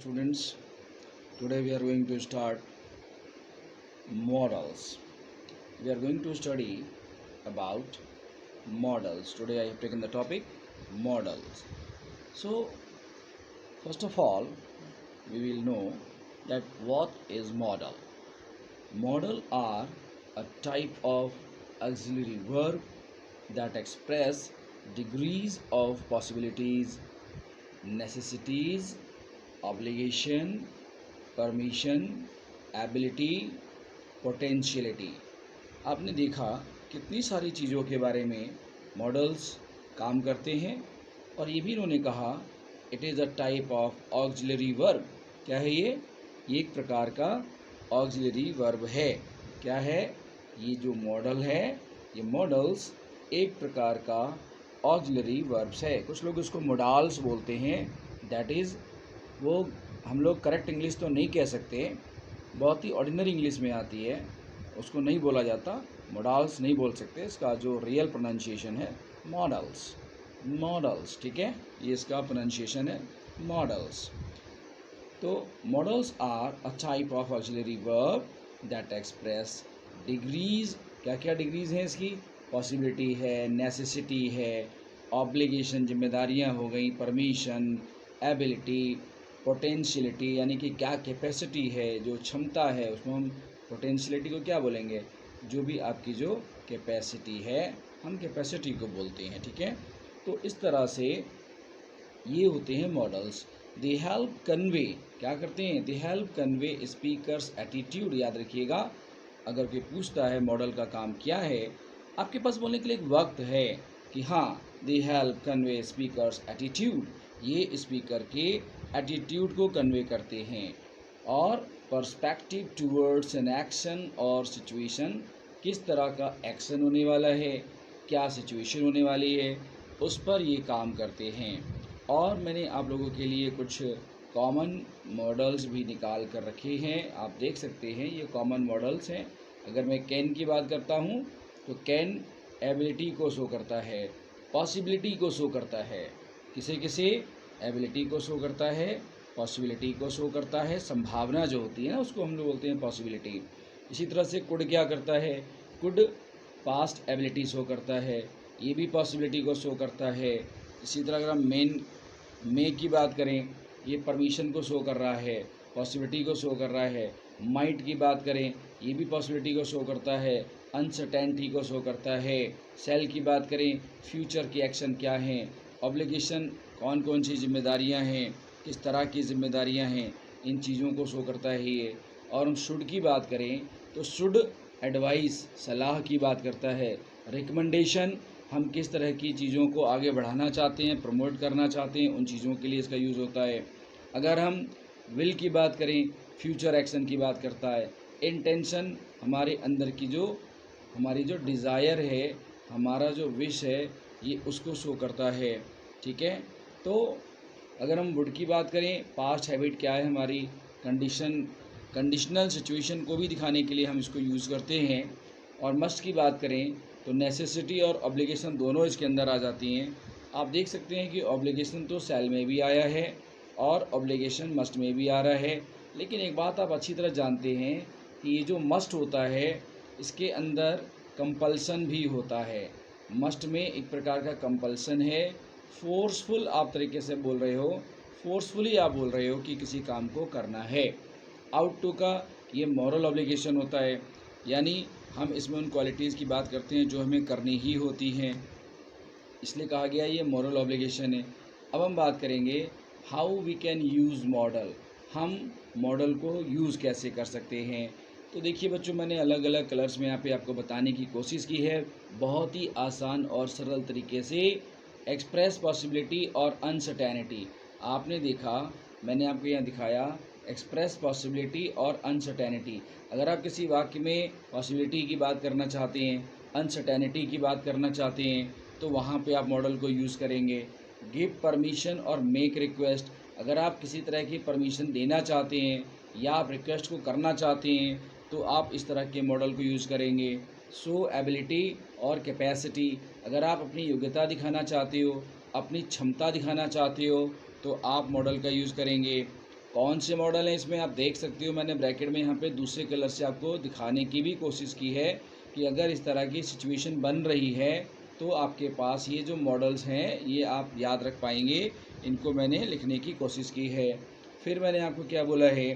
students. Today we are going to start models. We are going to study about models. Today I have taken the topic models. So first of all, we will know that what is model. Model are a type of auxiliary verb that express degrees of possibilities, necessities, obligation, permission, ability, potentiality. आपने देखा कितनी सारी चीज़ों के बारे में models काम करते हैं और ये भी इन्होंने कहा it is a type of auxiliary verb. क्या है ये एक प्रकार का ऑक्सिलरी वर्ब है। क्या है ये जो मॉडल है, ये मॉडल्स एक प्रकार का ऑक्सिलरी वर्ब्स है। कुछ लोग इसको मोडाल्स बोलते हैं। दैट इज़ वो हम लोग करेक्ट इंग्लिश तो नहीं कह सकते, बहुत ही ऑर्डिनरी इंग्लिश में आती है, उसको नहीं बोला जाता, मॉडल्स नहीं बोल सकते। इसका जो रियल प्रोनाउंसिएशन है मॉडल्स, मॉडल्स, ठीक है, ये इसका प्रोनाउंसिएशन है मॉडल्स। तो modals are a type of auxiliary verb that express degrees. क्या क्या डिग्रीज हैं इसकी? पॉसिबिलिटी है, नेसेसिटी है, ऑब्लिगेशन जिम्मेदारियां हो गई, परमिशन, एबिलिटी, पोटेंशियलिटी यानी कि क्या कैपेसिटी है, जो क्षमता है, उसमें हम पोटेंशियलिटी को क्या बोलेंगे, जो भी आपकी जो कैपेसिटी है हम कैपेसिटी को बोलते हैं, ठीक है। तो इस तरह से ये होते हैं मॉडल्स। दे हेल्प कन्वे, क्या करते हैं, दे हेल्प कन्वे स्पीकर्स एटीट्यूड। याद रखिएगा, अगर कोई पूछता है मॉडल का काम क्या है, आपके पास बोलने के लिए एक वक्त है कि हाँ, दे हेल्प कन्वे स्पीकर्स एटीट्यूड, ये स्पीकर के एटीट्यूड को कन्वे करते हैं। और पर्सपेक्टिव टूवर्ड्स एन एक्शन और सिचुएशन, किस तरह का एक्शन होने वाला है, क्या सिचुएशन होने वाली है, उस पर ये काम करते हैं। और मैंने आप लोगों के लिए कुछ कॉमन मॉडल्स भी निकाल कर रखे हैं, आप देख सकते हैं, ये कॉमन मॉडल्स हैं। अगर मैं कैन की बात करता हूँ तो कैन एबिलिटी को शो करता है, पॉसिबिलिटी को शो करता है, किसे किसे, एबिलिटी को शो करता है, पॉसिबिलिटी को शो करता है, संभावना जो होती है ना उसको हम लोग बोलते हैं पॉसिबिलिटी। इसी तरह से कुड क्या करता है, कुड पास्ट एबिलिटी शो करता है, ये भी पॉसिबिलिटी को शो करता है। इसी तरह अगर हम मे की बात करें, ये परमिशन को शो कर रहा है, पॉसिबिलिटी को शो कर रहा है। माइट की बात करें, ये भी पॉसिबिलिटी को शो करता है, अनसर्टेनिटी को शो करता है। सेल की बात करें, फ्यूचर के एक्शन क्या हैं, ऑब्लिगेशन कौन कौन सी जिम्मेदारियां हैं, किस तरह की जिम्मेदारियां हैं, इन चीज़ों को शो करता है ये। और हम शुड की बात करें तो शुड एडवाइस, सलाह की बात करता है। रिकमेंडेशन, हम किस तरह की चीज़ों को आगे बढ़ाना चाहते हैं, प्रमोट करना चाहते हैं, उन चीज़ों के लिए इसका यूज़ होता है। अगर हम विल की बात करें, फ्यूचर एक्शन की बात करता है। इंटेंशन, हमारे अंदर की जो हमारी जो डिज़ायर है, हमारा जो विश है, ये उसको शो करता है, ठीक है। तो अगर हम वुड की बात करें, पास्ट हैबिट क्या है हमारी, कंडीशनल सिचुएशन को भी दिखाने के लिए हम इसको यूज़ करते हैं। और मस्ट की बात करें तो नेसेसिटी और ऑब्लिगेशन दोनों इसके अंदर आ जाती हैं। आप देख सकते हैं कि ऑब्लिगेशन तो सेल में भी आया है और ऑब्लिगेशन मस्ट में भी आ रहा है। लेकिन एक बात आप अच्छी तरह जानते हैं कि ये जो मस्ट होता है, इसके अंदर कंपल्सन भी होता है। मस्ट में एक प्रकार का कंपल्सन है, फोर्सफुल आप तरीके से बोल रहे हो, फोर्सफुली आप बोल रहे हो कि किसी काम को करना है। आउट टू का ये मॉरल ऑब्लिगेशन होता है, यानी हम इसमें उन क्वालिटीज़ की बात करते हैं जो हमें करनी ही होती हैं, इसलिए कहा गया ये मॉरल ऑब्लिगेशन है। अब हम बात करेंगे how we can use modal, हम मॉडल को यूज़ कैसे कर सकते हैं। तो देखिए बच्चों, मैंने अलग अलग कलर्स में यहाँ पे आपको बताने की कोशिश की है, बहुत ही आसान और सरल तरीके से। एक्सप्रेस पॉसिबिलिटी और अनसर्टेनिटी, आपने देखा, मैंने आपको यहाँ दिखाया एक्सप्रेस पॉसिबिलिटी और अनसर्टेनिटी। अगर आप किसी वाक्य में पॉसिबिलिटी की बात करना चाहते हैं, अनसर्टेनिटी की बात करना चाहते हैं, तो वहाँ पे आप मॉडल को यूज़ करेंगे। गिव परमिशन और मेक रिक्वेस्ट, अगर आप किसी तरह की परमिशन देना चाहते हैं या आप रिक्वेस्ट को करना चाहते हैं तो आप इस तरह के मॉडल को यूज़ करेंगे। शो एबिलिटी और कैपेसिटी, अगर आप अपनी योग्यता दिखाना चाहते हो, अपनी क्षमता दिखाना चाहते हो, तो आप मॉडल का यूज़ करेंगे। कौन से मॉडल हैं इसमें आप देख सकते हो, मैंने ब्रैकेट में यहाँ पे दूसरे कलर से आपको दिखाने की भी कोशिश की है कि अगर इस तरह की सिचुएशन बन रही है तो आपके पास ये जो मॉडल्स हैं ये आप याद रख पाएंगे, इनको मैंने लिखने की कोशिश की है। फिर मैंने आपको क्या बोला है,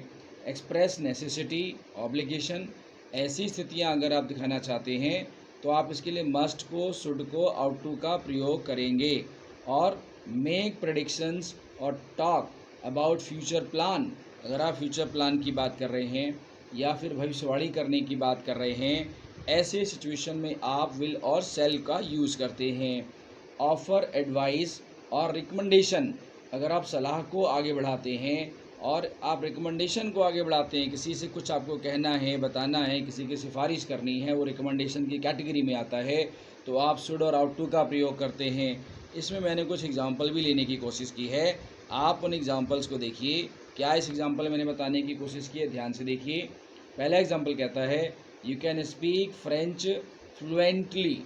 एक्सप्रेस नेसेसिटी ऑब्लिगेशन, ऐसी स्थितियाँ अगर आप दिखाना चाहते हैं तो आप इसके लिए मस्ट को, शुड को, आउट टू का प्रयोग करेंगे। और मेक प्रेडिक्शंस और टॉक अबाउट फ्यूचर प्लान, अगर आप फ्यूचर प्लान की बात कर रहे हैं या फिर भविष्यवाणी करने की बात कर रहे हैं, ऐसे सिचुएशन में आप विल और सेल का यूज़ करते हैं। ऑफ़र एडवाइस और रिकमेंडेशन, अगर आप सलाह को आगे बढ़ाते हैं और आप रिकमेंडेशन को आगे बढ़ाते हैं, किसी से कुछ आपको कहना है, बताना है, किसी की सिफारिश करनी है, वो रिकमेंडेशन की कैटेगरी में आता है, तो आप शुड और आउट टू का प्रयोग करते हैं। इसमें मैंने कुछ एग्जांपल भी लेने की कोशिश की है, आप उन एग्जांपल्स को देखिए। क्या इस एग्जांपल मैंने बताने की कोशिश की है, ध्यान से देखिए। पहला एग्जांपल कहता है you can speak French fluently,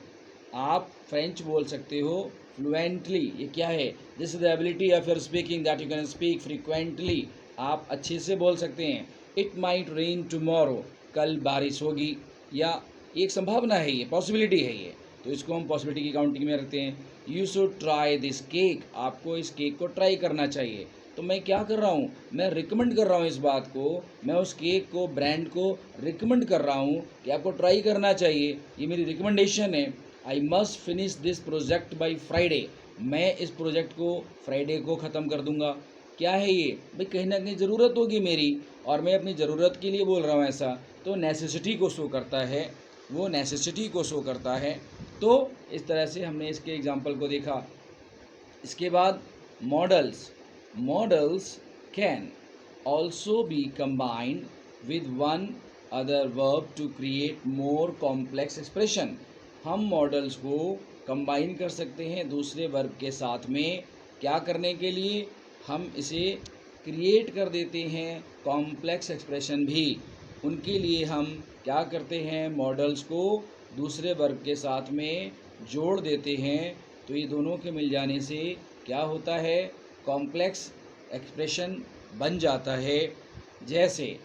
आप फ्रेंच बोल सकते हो फ्लुएंटली। ये क्या है, this is the ability of your speaking that you can speak frequently, आप अच्छे से बोल सकते हैं। इट माइट रेन टुमारो, कल बारिश होगी, या एक संभावना है, ये पॉसिबिलिटी है ये, तो इसको हम पॉसिबिलिटी की काउंटिंग में रखते हैं। You should try this cake, आपको इस केक को ट्राई करना चाहिए। तो मैं क्या कर रहा हूँ, मैं रिकमेंड कर रहा हूँ इस बात को, मैं उस केक को, ब्रांड को रिकमेंड कर रहा हूँ कि आपको ट्राई करना चाहिए, ये मेरी रिकमेंडेशन है। I must finish this project by Friday, मैं इस प्रोजेक्ट को फ्राइडे को ख़त्म कर दूंगा। क्या है ये भाई, कहीं ना कहीं ज़रूरत होगी मेरी और मैं अपनी ज़रूरत के लिए बोल रहा हूँ ऐसा, तो नेसेसिटी को शो करता है, वो नेसेसिटी को शो करता है। तो इस तरह से हमने इसके एग्जांपल को देखा। इसके बाद modals, modals can also be combined with one other verb to create more complex expression, हम मॉडल्स को कंबाइन कर सकते हैं दूसरे वर्ब के साथ में, क्या करने के लिए, हम इसे क्रिएट कर देते हैं कॉम्प्लेक्स एक्सप्रेशन भी, उनके लिए हम क्या करते हैं, मॉडल्स को दूसरे वर्ब के साथ में जोड़ देते हैं। तो ये दोनों के मिल जाने से क्या होता है, कॉम्प्लेक्स एक्सप्रेशन बन जाता है। जैसे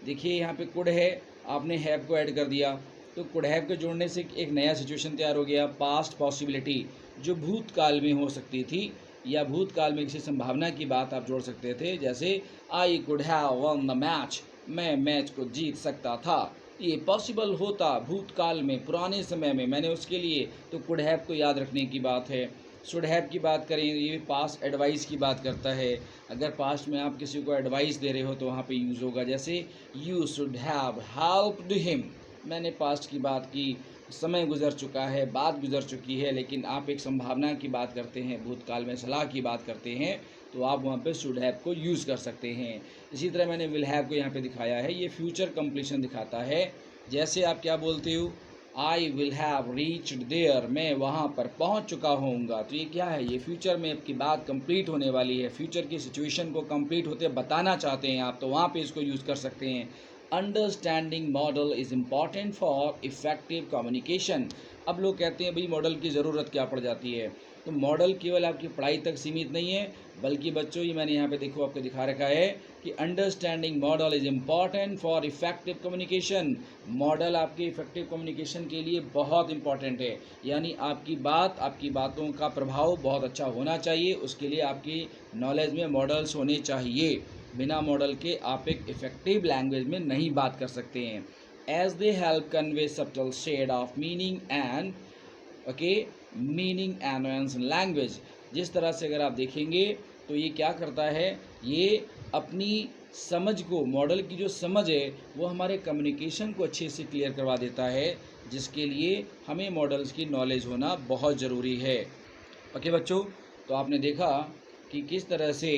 देखिए यहाँ पे कुड है, आपने हैव को ऐड कर दिया, तो कुड हैव के जोड़ने से एक नया सिचुएशन तैयार हो गया, पास्ट पॉसिबिलिटी, जो भूतकाल में हो सकती थी या भूतकाल में किसी संभावना की बात आप जोड़ सकते थे। जैसे I could have one the match, मैं मैच को जीत सकता था, ये पॉसिबल होता भूतकाल में, पुराने समय में मैंने उसके लिए, तो कुड हैव को याद रखने की बात है। शुड हैव की बात करें, ये पास्ट एडवाइस की बात करता है, अगर पास्ट में आप किसी को एडवाइस दे रहे हो तो वहाँ पे यूज़ होगा। जैसे you should have helped him, मैंने पास्ट की बात की, समय गुजर चुका है, बात गुजर चुकी है, लेकिन आप एक संभावना की बात करते हैं, भूतकाल में सलाह की बात करते हैं, तो आप वहाँ पे शुड हैव को यूज़ कर सकते हैं। इसी तरह मैंने विल हैव को यहाँ पे दिखाया है, ये फ्यूचर कंप्लीशन दिखाता है। जैसे आप क्या बोलते हो, I will have reached there, मैं वहाँ पर पहुँच चुका होऊंगा, तो ये क्या है, ये फ्यूचर में आपकी बात कंप्लीट होने वाली है, फ्यूचर की सिचुएशन को कंप्लीट होते बताना चाहते हैं आप, तो वहाँ पे इसको यूज़ कर सकते हैं। Understanding model is important for effective communication, अब लोग कहते हैं भाई मॉडल की ज़रूरत क्या पड़ जाती है, तो मॉडल केवल आपकी पढ़ाई तक सीमित नहीं है, बल्कि बच्चों ये मैंने यहाँ पे देखो आपको दिखा रखा है कि understanding model is important for effective communication, model आपके इफ़ेक्टिव कम्युनिकेशन के लिए बहुत इंपॉर्टेंट है, यानी आपकी बात, आपकी बातों का प्रभाव बहुत अच्छा होना चाहिए, उसके लिए आपकी नॉलेज में मॉडल्स होने चाहिए, बिना मॉडल के आप एक इफ़ेक्टिव लैंग्वेज में नहीं बात कर सकते हैं। As they help convey subtle shade of meaning and meaning and nuance in language, जिस तरह से अगर आप देखेंगे तो ये क्या करता है, ये अपनी समझ को, मॉडल की जो समझ है वो हमारे कम्युनिकेशन को अच्छे से क्लियर करवा देता है, जिसके लिए हमें मॉडल्स की नॉलेज होना बहुत ज़रूरी है। ओके बच्चों, तो आपने देखा कि किस तरह से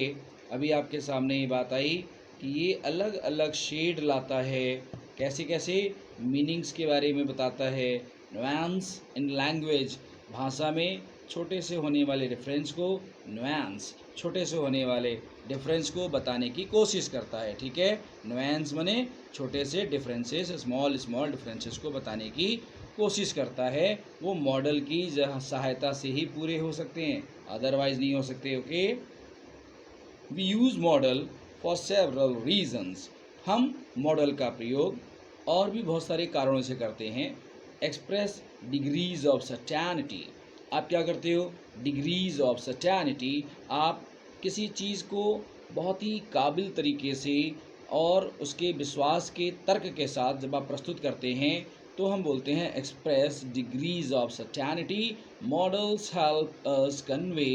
अभी आपके सामने ये बात आई कि ये अलग अलग शेड लाता है, कैसे कैसे मीनिंग्स के बारे में बताता है, नुएंस इन लैंग्वेज, भाषा में छोटे से होने वाले डिफरेंस को, नुएंस छोटे से होने वाले डिफरेंस को बताने की कोशिश करता है, ठीक है। नुएंस माने छोटे से डिफरेंसेस, स्मॉल स्मॉल डिफरेंसेस को बताने की कोशिश करता है, वो मॉडल की सहायता से ही पूरे हो सकते हैं, अदरवाइज नहीं हो सकते। Okay, we use modal for several reasons. हम मॉडल का प्रयोग और भी बहुत सारे कारणों से करते हैं। Express degrees of certainty. आप क्या करते हो? Degrees of certainty. आप किसी चीज़ को बहुत ही काबिल तरीके से और उसके विश्वास के तर्क के साथ जब आप प्रस्तुत करते हैं तो हम बोलते हैं express degrees of certainty. Models help us convey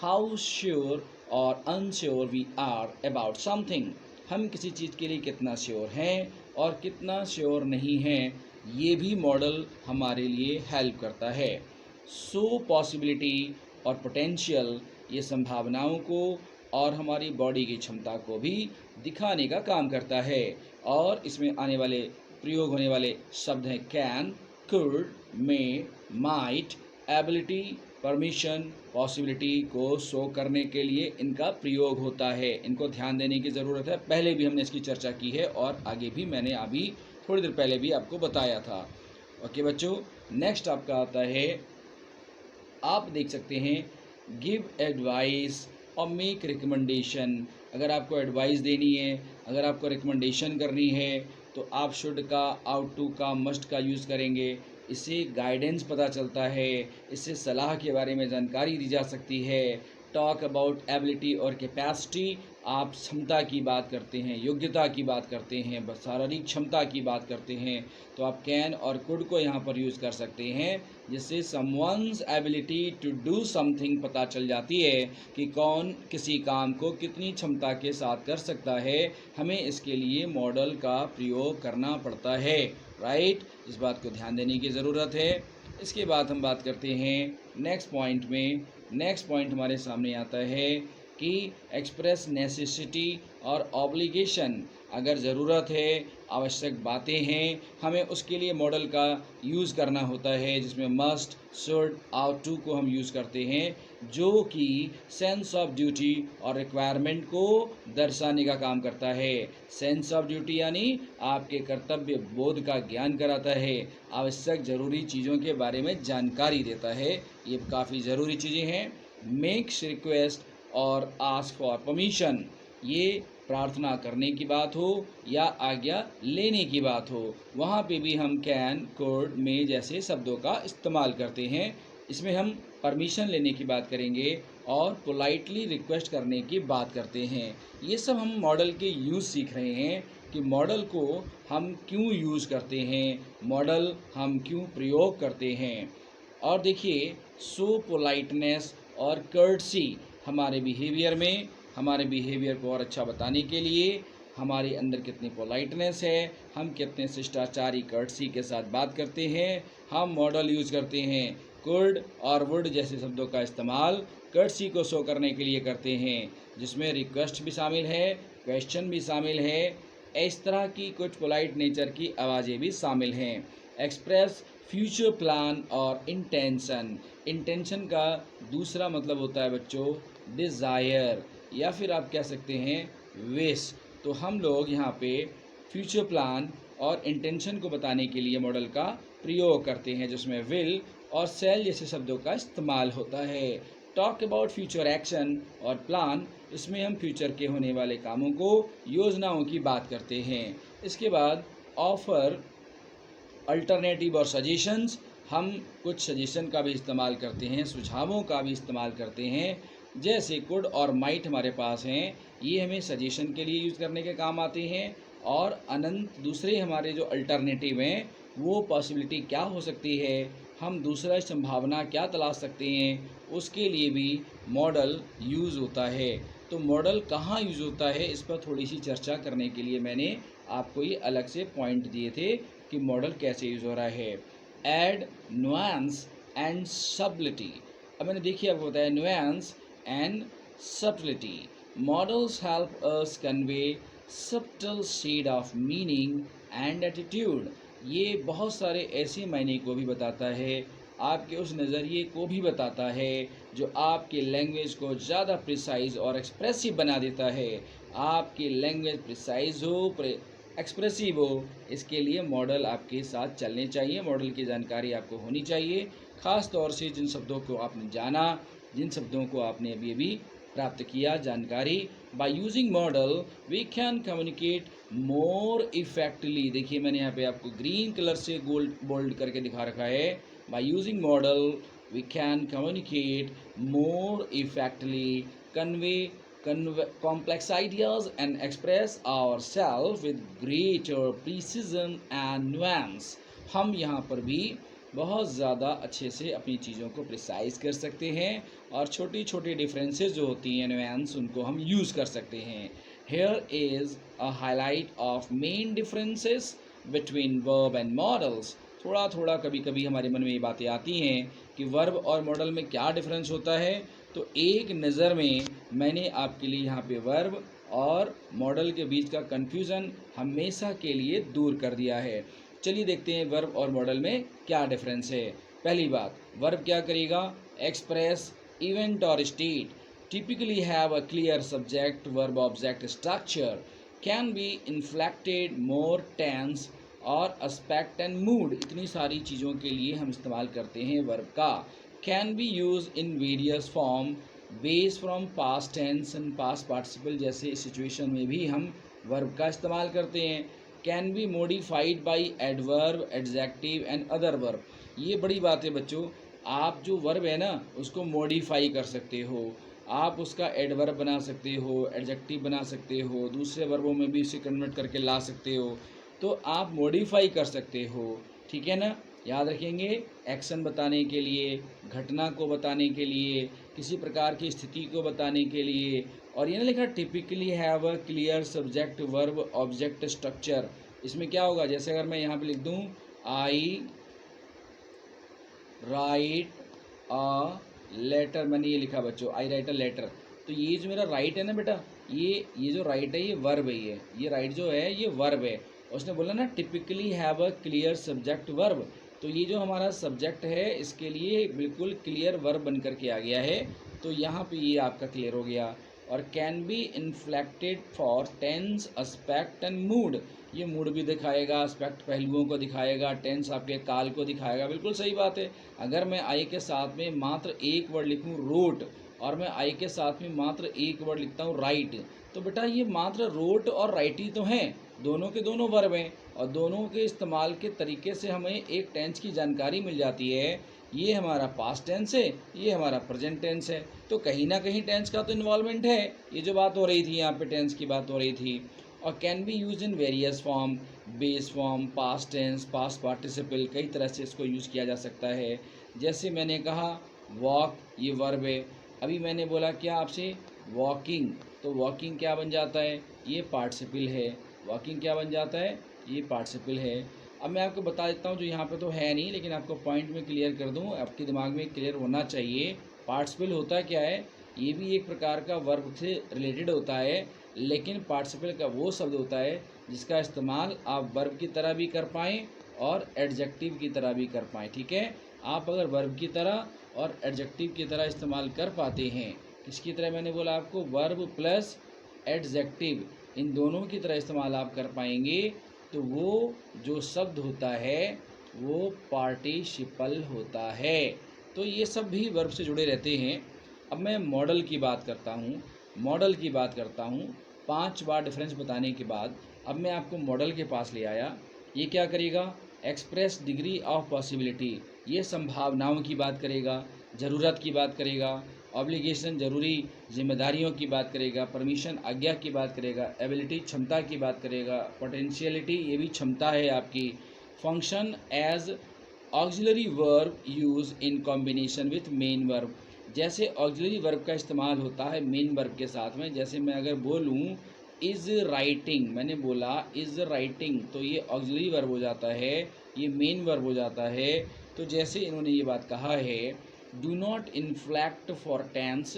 how sure और unsure we are about something. हम किसी चीज़ के लिए कितना श्योर हैं और कितना श्योर नहीं हैं, ये भी मॉडल हमारे लिए हेल्प करता है। सो पॉसिबिलिटी और पोटेंशियल, ये संभावनाओं को और हमारी बॉडी की क्षमता को भी दिखाने का काम करता है। और इसमें आने वाले प्रयोग होने वाले शब्द हैं can, could, may, might, ability, permission, possibility को शो करने के लिए इनका प्रयोग होता है। इनको ध्यान देने की ज़रूरत है। पहले भी हमने इसकी चर्चा की है और आगे भी मैंने अभी थोड़ी देर पहले भी आपको बताया था। ओके बच्चों, नेक्स्ट आपका आता है, आप देख सकते हैं गिव एडवाइस और मेक रिकमेंडेशन। अगर आपको एडवाइस देनी है, अगर आपको रिकमेंडेशन करनी है तो आप शुड का, आउट टू का, मस्ट का यूज़ करेंगे। इससे गाइडेंस पता चलता है, इससे सलाह के बारे में जानकारी दी जा सकती है। टॉक अबाउट एबिलिटी और कैपेसिटी, आप क्षमता की बात करते हैं, योग्यता की बात करते हैं, शारीरिक क्षमता की बात करते हैं, तो आप कैन और कुड को यहाँ पर यूज़ कर सकते हैं, जिससे someone's ability to do something पता चल जाती है कि कौन किसी काम को कितनी क्षमता के साथ कर सकता है। हमें इसके लिए मॉडल का प्रयोग करना पड़ता है, राइट। इस बात को ध्यान देने की ज़रूरत है। इसके बाद हम बात करते हैं नेक्स्ट पॉइंट में। नेक्स्ट पॉइंट हमारे सामने आता है कि एक्सप्रेस नेसेसिटी और ऑब्लिगेशन। अगर ज़रूरत है, आवश्यक बातें हैं, हमें उसके लिए मॉडल का यूज़ करना होता है, जिसमें मस्ट, शुड, आउट टू को हम यूज़ करते हैं, जो कि सेंस ऑफ ड्यूटी और रिक्वायरमेंट को दर्शाने का काम करता है। सेंस ऑफ ड्यूटी यानी आपके कर्तव्य बोध का ज्ञान कराता है, आवश्यक ज़रूरी चीज़ों के बारे में जानकारी देता है। ये काफ़ी ज़रूरी चीज़ें हैं। मेक्स रिक्वेस्ट और आस्क फॉर परमिशन, ये प्रार्थना करने की बात हो या आज्ञा लेने की बात हो, वहाँ पे भी हम कैन, कुड, मे जैसे शब्दों का इस्तेमाल करते हैं। इसमें हम परमिशन लेने की बात करेंगे और पोलाइटली रिक्वेस्ट करने की बात करते हैं। ये सब हम मॉडल के यूज़ सीख रहे हैं कि मॉडल को हम क्यों यूज़ करते हैं, मॉडल हम क्यों प्रयोग करते हैं। और देखिए, सो पोलाइटनेस और कर्टसी हमारे बिहेवियर को और अच्छा बताने के लिए, हमारे अंदर कितनी पोलाइटनेस है, हम कितने शिष्टाचारी कर्टसी के साथ बात करते हैं, हम मॉडल यूज़ करते हैं। कुड और वुड जैसे शब्दों का इस्तेमाल कर्टसी को शो करने के लिए करते हैं, जिसमें रिक्वेस्ट भी शामिल है, क्वेश्चन भी शामिल है, इस तरह की कुछ पोलाइट नेचर की आवाज़ें भी शामिल हैं। एक्सप्रेस फ्यूचर प्लान और इंटेंशन का दूसरा मतलब होता है बच्चों डिज़ायर, या फिर आप कह सकते हैं विश। तो हम लोग यहाँ पे फ्यूचर प्लान और इंटेंशन को बताने के लिए मॉडल का प्रयोग करते हैं, जिसमें विल और सेल जैसे शब्दों का इस्तेमाल होता है। टॉक अबाउट फ्यूचर एक्शन और प्लान, इसमें हम फ्यूचर के होने वाले कामों को, योजनाओं की बात करते हैं। इसके बाद ऑफर, अल्टरनेटिव और सजेशंस, हम कुछ सजेशन का भी इस्तेमाल करते हैं, सुझावों का भी इस्तेमाल करते हैं। जैसे कुड और माइट हमारे पास हैं, ये हमें सजेशन के लिए यूज़ करने के काम आते हैं। और अनंत दूसरे हमारे जो अल्टरनेटिव हैं, वो पॉसिबिलिटी क्या हो सकती है, हम दूसरा संभावना क्या तलाश सकते हैं, उसके लिए भी मॉडल यूज़ होता है। तो मॉडल कहाँ यूज़ होता है, इस पर थोड़ी सी चर्चा करने के लिए मैंने आपको ये अलग से पॉइंट दिए थे कि मॉडल कैसे यूज़ हो रहा है। Add, nuance and subtlety. अब मैंने देखिए आपको बताया nuance and subtlety. Models help us convey subtle shade of meaning and attitude. ये बहुत सारे ऐसे मायने को भी बताता है, आपके उस नज़रिए को भी बताता है जो आपके लैंग्वेज को ज़्यादा प्रिसाइज और एक्सप्रेसिव बना देता है। आपकी लैंग्वेज प्रिसाइज हो, एक्सप्रेसिव हो, इसके लिए मॉडल आपके साथ चलने चाहिए, मॉडल की जानकारी आपको होनी चाहिए। ख़ास तौर से जिन शब्दों को आपने जाना, जिन शब्दों को आपने अभी प्राप्त किया जानकारी। By using model we can communicate more effectively, देखिए मैंने यहाँ पे आपको ग्रीन कलर से गोल्ड बोल्ड करके दिखा रखा है। By using model we can communicate more effectively, convey complex ideas and express ourselves with greater precision and nuance। हम यहाँ पर भी बहुत ज़्यादा अच्छे से अपनी चीज़ों को प्रिसाइज कर सकते हैं और छोटी छोटी डिफरेंसेस जो होती हैं नुआंस उनको हम यूज़ कर सकते हैं। Here is a highlight of main differences between verb and models. थोड़ा थोड़ा कभी कभी हमारे मन में ये बातें आती हैं कि वर्ब और मॉडल में क्या डिफरेंस होता है, तो एक नज़र में मैंने आपके लिए यहाँ पे वर्ब और मॉडल के बीच का कन्फ्यूज़न हमेशा के लिए दूर कर दिया है। चलिए देखते हैं वर्ब और मॉडल में क्या डिफरेंस है। पहली बात, वर्ब क्या करेगा, एक्सप्रेस इवेंट और state, typically have a clear subject verb object structure, can be inflected more tense और एस्पेक्ट एंड मूड। इतनी सारी चीज़ों के लिए हम इस्तेमाल करते हैं वर्ब का। Can be use in various form base from past tense and past participle जैसे सिचुएशन में भी हम वर्ब का इस्तेमाल करते हैं। Can be modified by adverb adjective and other verb. ये बड़ी बात है बच्चों, आप जो वर्ब है ना उसको मॉडिफाई कर सकते हो, आप उसका एडवर्ब बना सकते हो, एडजेक्टिव बना सकते हो, दूसरे वर्बों में भी उसे कन्वर्ट करके ला सकते हो, तो आप मॉडिफाई कर सकते हो, ठीक है ना। याद रखेंगे, एक्शन बताने के लिए, घटना को बताने के लिए, किसी प्रकार की स्थिति को बताने के लिए। और ये ना लिखा typically have a clear subject verb object structure. इसमें क्या होगा, जैसे अगर मैं यहाँ पे लिख दूँ आई राइट अ लेटर, मैंने ये लिखा बच्चों आई राइट अ लेटर, तो ये जो मेरा राइट है ना बेटा, ये जो राइट है ये वर्ब है, ये राइट जो है ये वर्ब है। उसने बोला ना typically have a clear subject verb, तो ये जो हमारा सब्जेक्ट है इसके लिए बिल्कुल क्लियर वर्ब बन करके आ गया है, तो यहाँ पे ये आपका क्लियर हो गया। और can be inflected for tense aspect and mood, ये मूड भी दिखाएगा, एस्पेक्ट पहलुओं को दिखाएगा, टेंस आपके काल को दिखाएगा। बिल्कुल सही बात है। अगर मैं आई के साथ में मात्र एक वर्ड लिखूँ रोट, और मैं आई के साथ में मात्र एक वर्ड लिखता हूँ राइट, तो बेटा ये मात्र रोट और राइट ही तो हैं, दोनों के दोनों वर्ब हैं, और दोनों के इस्तेमाल के तरीके से हमें एक टेंस की जानकारी मिल जाती है। ये हमारा पास्ट टेंस है, ये हमारा प्रेजेंट टेंस है, तो कहीं ना कहीं टेंस का तो इन्वॉल्वमेंट है। ये जो बात हो रही थी यहाँ पे टेंस की बात हो रही थी। और can be use in various form, base form, past tense, past participle, कई तरह से इसको यूज़ किया जा सकता है। जैसे मैंने कहा वॉक, ये वर्ब है। अभी मैंने बोला क्या आपसे, वॉकिंग, तो वॉकिंग क्या बन जाता है, ये पार्टिसिपल है। वॉकिंग क्या बन जाता है, ये पार्टिसिपल है। अब मैं आपको बता देता हूँ, जो यहाँ पे तो है नहीं, लेकिन आपको पॉइंट में क्लियर कर दूँ, आपके दिमाग में क्लियर होना चाहिए। पार्टिसिपल होता क्या है, ये भी एक प्रकार का वर्ब से रिलेटेड होता है, लेकिन पार्टिसिपल का वो शब्द होता है जिसका इस्तेमाल आप वर्ब की तरह भी कर पाएँ और एडजेक्टिव की तरह भी कर पाएँ, ठीक है। आप अगर वर्ब की तरह और एडजेक्टिव की तरह इस्तेमाल कर पाते हैं, किसकी तरह, मैंने बोला आपको वर्ब प्लस एडजेक्टिव, इन दोनों की तरह इस्तेमाल आप कर पाएंगे, तो वो जो शब्द होता है वो पार्टिसिपल होता है। तो ये सब भी वर्ब से जुड़े रहते हैं। अब मैं मॉडल की बात करता हूँ, मॉडल की बात करता हूँ। 5 बार डिफरेंस बताने के बाद अब मैं आपको मॉडल के पास ले आया। ये क्या करेगा, एक्सप्रेस डिग्री ऑफ पॉसिबिलिटी, ये संभावनाओं की बात करेगा, ज़रूरत की बात करेगा, ऑब्लिगेशन जरूरी जिम्मेदारियों की बात करेगा, परमिशन आज्ञा की बात करेगा, एबिलिटी क्षमता की बात करेगा, पोटेंशियलिटी ये भी क्षमता है आपकी, function as auxiliary verb use in combination with main verb, जैसे ऑक्सिलरी वर्ब का इस्तेमाल होता है मेन वर्ब के साथ में। जैसे मैं अगर बोलूँ इज़ राइटिंग, मैंने बोला इज़ राइटिंग, तो ये ऑक्सिलरी वर्ब हो जाता है, ये मेन वर्ब हो जाता है। तो जैसे इन्होंने ये बात कहा है, do not inflect for tense,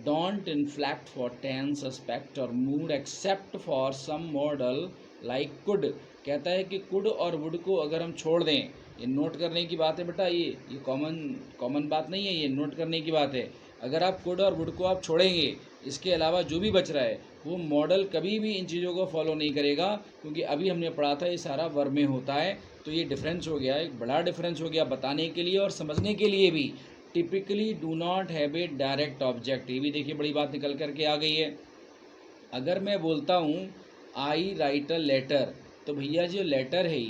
don't inflect for tense aspect or mood except for some model like could, कहता है कि could और would को अगर हम छोड़ दें, ये नोट करने की बात है बेटा, ये कॉमन बात नहीं है, ये नोट करने की बात है। अगर आप could और would को आप छोड़ेंगे, इसके अलावा जो भी बच रहा है वो मॉडल कभी भी इन चीज़ों को फॉलो नहीं करेगा, क्योंकि अभी हमने पढ़ा था ये सारा वर्ब में होता है। तो ये डिफरेंस हो गया, एक बड़ा डिफरेंस हो गया बताने के लिए और समझने के लिए भी। Typically do not have a direct object. ये भी देखिए बड़ी बात निकल करके आ गई है। अगर मैं बोलता हूँ आई राइट अ लेटर, तो भैया जो लेटर है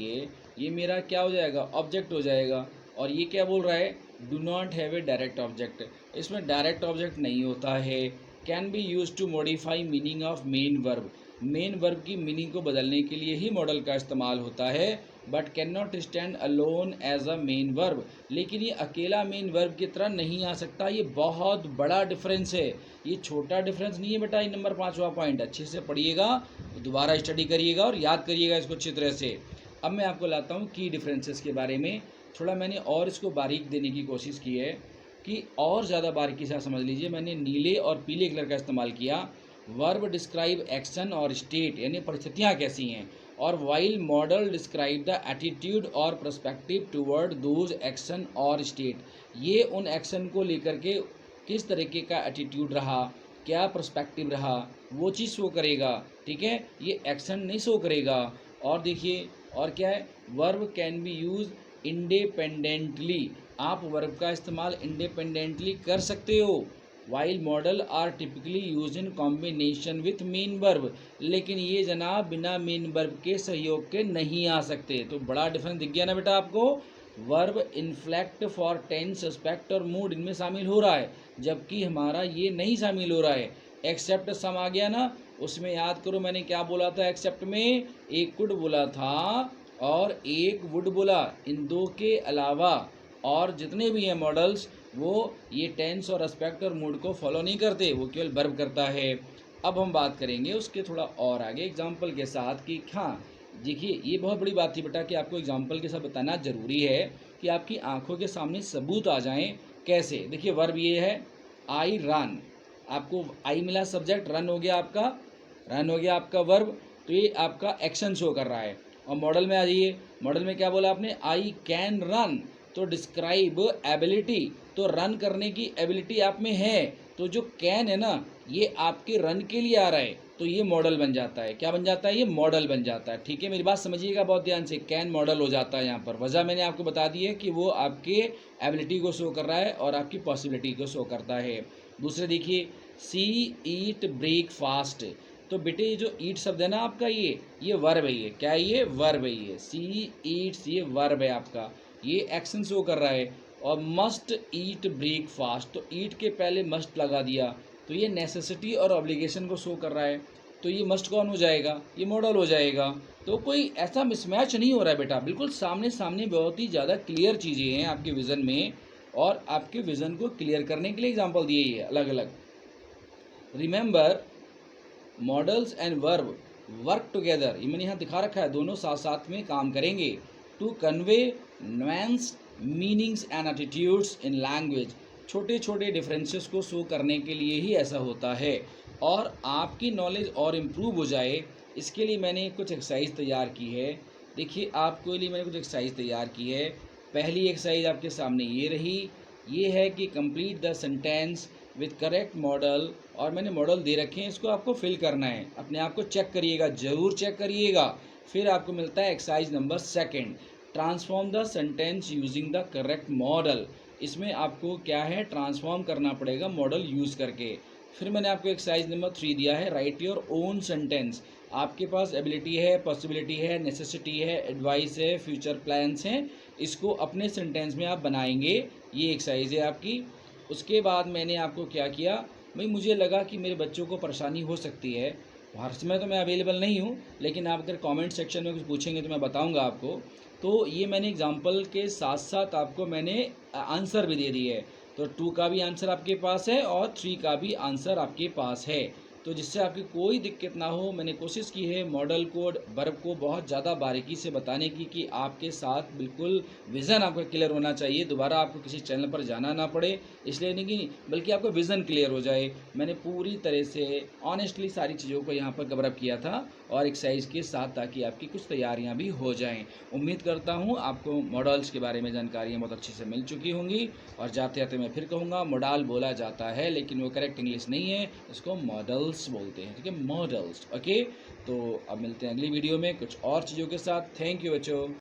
ये मेरा क्या हो जाएगा, ऑब्जेक्ट हो जाएगा। और ये क्या बोल रहा है, do not have a direct object. इसमें डायरेक्ट ऑब्जेक्ट नहीं होता है। Can be use to modify meaning of main verb. Main verb की मीनिंग को बदलने के लिए ही मॉडल का इस्तेमाल होता है। But can not stand alone as a main verb. लेकिन ये अकेला मेन वर्ब की तरह नहीं आ सकता। ये बहुत बड़ा डिफरेंस है, ये छोटा डिफरेंस नहीं है बेटा। ये नंबर 5वां पॉइंट अच्छे से पढ़िएगा, दोबारा स्टडी करिएगा और याद करिएगा इसको अच्छी तरह से। अब मैं आपको लाता हूँ की डिफरेंसेस के बारे में। थोड़ा मैंने और इसको बारीक देने की कोशिश की है कि और ज़्यादा बारीकी से समझ लीजिए। मैंने नीले और पीले कलर का इस्तेमाल किया। वर्ब डिस्क्राइब एक्शन और स्टेट, यानी परिस्थितियाँ कैसी हैं। और while model describe the attitude और पर्सपेक्टिव टूवर्ड दोज एक्शन और स्टेट। ये उन एक्शन को लेकर के किस तरीके का एटीट्यूड रहा, क्या पर्सपेक्टिव रहा, वो चीज़ शो करेगा। ठीक है, ये एक्शन नहीं शो करेगा। और देखिए और क्या है, verb can be use independently. आप वर्ब का इस्तेमाल इंडिपेंडेंटली कर सकते हो। While modal are typically use in combination with main verb. लेकिन ये जनाब बिना मेन वर्ब के सहयोग के नहीं आ सकते। तो बड़ा डिफरेंस दिख गया ना बेटा आपको। वर्ब इन्फ्लेक्ट फॉर टेंस, एस्पेक्ट और मूड इनमें शामिल हो रहा है, जबकि हमारा ये नहीं शामिल हो रहा है। एक्सेप्ट सम आ गया ना, उसमें याद करो मैंने क्या बोला था। एक्सेप्ट में एक कुड बोला था और एक वुड बोला। इन दो के अलावा और जितने भी हैं मॉडल्स, वो ये टेंस और एस्पेक्ट और मूड को फॉलो नहीं करते, वो केवल वर्ब करता है। अब हम बात करेंगे उसके थोड़ा और आगे एग्जाम्पल के साथ कि हाँ देखिए ये बहुत बड़ी बात थी बेटा कि आपको एग्जाम्पल के साथ बताना ज़रूरी है कि आपकी आंखों के सामने सबूत आ जाएं। कैसे, देखिए वर्ब ये है आई रन। आपको आई मिला सब्जेक्ट, रन हो गया आपका, रन हो गया आपका वर्ब। तो ये आपका एक्शन शो कर रहा है। और मॉडल में आ जाइए, मॉडल में क्या बोला आपने, आई कैन रन। तो डिस्क्राइब एबिलिटी, तो रन करने की एबिलिटी आप में है। तो जो कैन है ना, ये आपके रन के लिए आ रहा है, तो ये मॉडल बन जाता है। क्या बन जाता है, ये मॉडल बन जाता है। ठीक है, मेरी बात समझिएगा बहुत ध्यान से। कैन मॉडल हो जाता है यहाँ पर। वजह मैंने आपको बता दी है कि वो आपके एबिलिटी को शो कर रहा है और आपकी पॉसिबिलिटी को शो करता है। दूसरे देखिए, सी ईट ब्रेकफास्ट। तो बेटे ये जो ईट शब्द है ना आपका, ये वर्ब है। ये क्या है, ये वर्ब है। ये सी ईट्स, ये वर्ब है आपका, ये एक्शन शो कर रहा है। और मस्ट ईट ब्रेकफास्ट, तो ईट के पहले मस्ट लगा दिया, तो ये नेसेसिटी और ऑब्लिगेशन को शो कर रहा है। तो ये मस्ट कौन हो जाएगा, ये मॉडल हो जाएगा। तो कोई ऐसा मिसमैच नहीं हो रहा है बेटा, बिल्कुल सामने सामने बहुत ही ज़्यादा क्लियर चीज़ें हैं आपके विज़न में। और आपके विज़न को क्लियर करने के लिए एग्जाम्पल दिए ये अलग अलग। Remember models and verb work together. ये मैंने यहाँ दिखा रखा है, दोनों साथ साथ में काम करेंगे। To convey nuance meanings and attitudes in language. छोटे छोटे डिफरेंसेस को शो करने के लिए ही ऐसा होता है। और आपकी नॉलेज और इम्प्रूव हो जाए, इसके लिए मैंने कुछ एक्सरसाइज तैयार की है। देखिए आपके लिए मैंने कुछ एक्सरसाइज तैयार की है। पहली एक्सरसाइज आपके सामने ये रही, ये है कि complete the sentence with correct model. और मैंने मॉडल दे रखे हैं, इसको आपको फिल करना है। अपने आप को चेक करिएगा, ज़रूर चेक करिएगा। फिर आपको मिलता है exercise number 2, transform the sentence using the correct model. इसमें आपको क्या है, ट्रांसफॉर्म करना पड़ेगा मॉडल यूज़ करके। फिर मैंने आपको एक्सरसाइज नंबर 3 दिया है, राइट योर ओन सेंटेंस। आपके पास एबिलिटी है, पॉसिबिलिटी है, नेसेसिटी है, एडवाइस है, फ्यूचर प्लान्स हैं, इसको अपने सेंटेंस में आप बनाएंगे। ये एक्सरसाइज है आपकी। उसके बाद मैंने आपको क्या किया, भाई मुझे लगा कि मेरे बच्चों को परेशानी हो सकती है। हर समय तो मैं अवेलेबल नहीं हूँ, लेकिन आप अगर कमेंट सेक्शन में कुछ पूछेंगे तो मैं बताऊँगा आपको। तो ये मैंने एग्जांपल के साथ साथ आपको मैंने आंसर भी दे दी है। तो 2 का भी आंसर आपके पास है और 3 का भी आंसर आपके पास है। तो जिससे आपकी कोई दिक्कत ना हो, मैंने कोशिश की है मॉडल कोड वर्ब को बहुत ज़्यादा बारीकी से बताने की कि आपके साथ बिल्कुल विज़न आपका क्लियर होना चाहिए। दोबारा आपको किसी चैनल पर जाना ना पड़े, इसलिए नहीं कि बल्कि आपका विज़न क्लियर हो जाए। मैंने पूरी तरह से ऑनेस्टली सारी चीज़ों को यहाँ पर कवर अप किया था और एक्सरसाइज के साथ, ताकि आपकी कुछ तैयारियाँ भी हो जाएँ। उम्मीद करता हूँ आपको मॉडल्स के बारे में जानकारियाँ बहुत अच्छे से मिल चुकी होंगी। और जाते जाते मैं फिर कहूँगा, मॉडल बोला जाता है लेकिन वो करेक्ट इंग्लिश नहीं है, इसको मॉडल्स बोलते हैं। ठीक है, मॉडल्स। ओके, तो अब मिलते हैं अगली वीडियो में कुछ और चीज़ों के साथ। थैंक यू बच्चों।